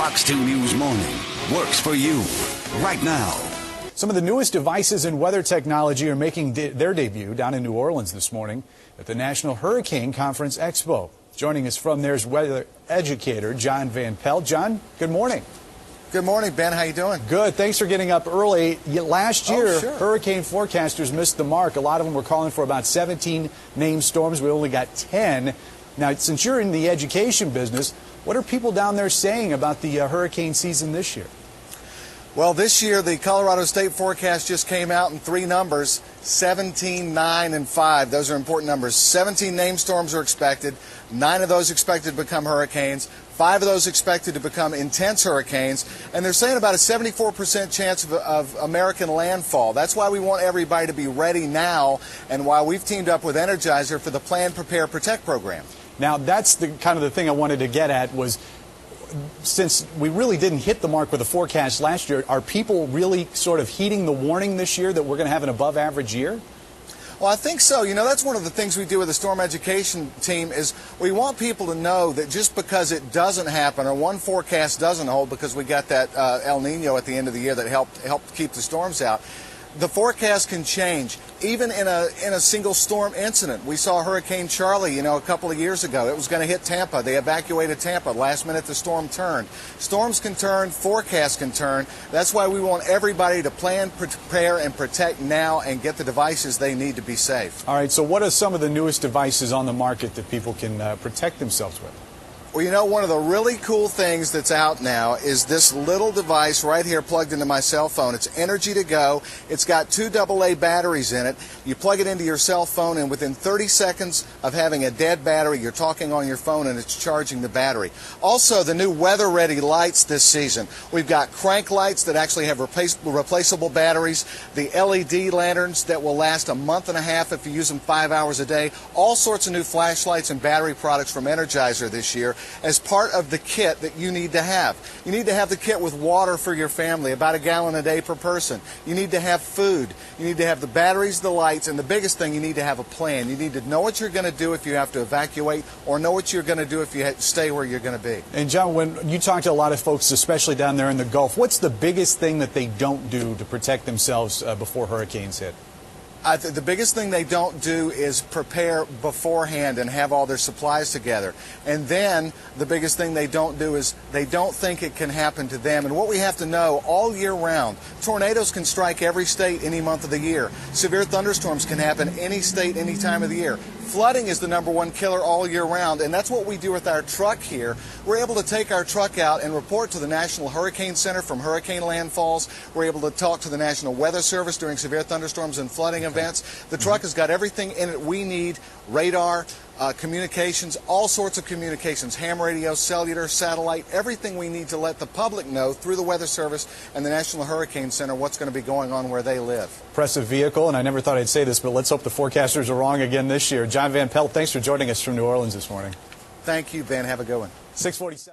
Fox 2 News Morning works for you right now. Some of the newest devices in weather technology are making their debut down in New Orleans this morning at the National Hurricane Conference Expo. Joining us from there is weather educator John Van Pelt. John, good morning. Good morning, Ben. How you doing? Good. Thanks for getting up early. Last year, Sure. hurricane forecasters missed the mark. A lot of them were calling for about 17 named storms. We only got 10. Now, since you're in the education business, what are people down there saying about the hurricane season this year? Well, this year the Colorado State forecast just came out in three numbers: 17, 9, and 5. Those are important numbers. 17 named storms are expected. 9 of those expected to become hurricanes. 5 of those expected to become intense hurricanes. And they're saying about a 74% chance of American landfall. That's why we want everybody to be ready now, and why we've teamed up with Energizer for the Plan, Prepare, Protect program. Now, that's the kind of the thing I wanted to get at was, since we really didn't hit the mark with the forecast last year, are people really sort of heeding the warning this year that we're going to have an above average year? Well, I think so. You know, that's one of the things we do with the storm education team is we want people to know that just because it doesn't happen or one forecast doesn't hold, because we got that El Nino at the end of the year that helped keep the storms out, the forecast can change. Even in a single storm incident, we saw Hurricane Charlie, a couple of years ago. It was going to hit Tampa. They evacuated Tampa. Last minute, the storm turned. Storms can turn. Forecasts can turn. That's why we want everybody to plan, prepare, and protect now and get the devices they need to be safe. All right, so what are some of the newest devices on the market that people can protect themselves with? Well, one of the really cool things that's out now is this little device right here plugged into my cell phone. It's Energy to Go. It's got 2 AA batteries in it. You plug it into your cell phone, and within 30 seconds of having a dead battery, you're talking on your phone and it's charging the battery. Also, the new weather-ready lights this season. We've got crank lights that actually have replaceable batteries, the LED lanterns that will last a month and a half if you use them 5 hours a day, all sorts of new flashlights and battery products from Energizer this year as part of the kit that you need to have. You need to have the kit with water for your family, about 1 gallon a day per person. You need to have food. You need to have the batteries, the lights, and the biggest thing, you need to have a plan. You need to know what you're going to do if you have to evacuate, or know what you're going to do if you stay where you're going to be. And John, when you talk to a lot of folks, especially down there in the Gulf, what's the biggest thing that they don't do to protect themselves before hurricanes hit? The biggest thing they don't do is prepare beforehand and have all their supplies together. And then the biggest thing they don't do is they don't think it can happen to them. And what we have to know all year round, tornadoes can strike every state any month of the year. Severe thunderstorms can happen any state, any time of the year. Flooding is the #1 killer all year round, and that's what we do with our truck here. We're able to take our truck out and report to the National Hurricane Center from hurricane landfalls. We're able to talk to the National Weather Service during severe thunderstorms and flooding events. The truck has got everything in it we need: radar, communications, all sorts of communications, ham radio, cellular, satellite, everything we need to let the public know through the Weather Service and the National Hurricane Center what's going to be going on where they live. Impressive vehicle, and I never thought I'd say this, but let's hope the forecasters are wrong again this year. John Van Pelt, thanks for joining us from New Orleans this morning. Thank you, Ben. Have a good one. 647.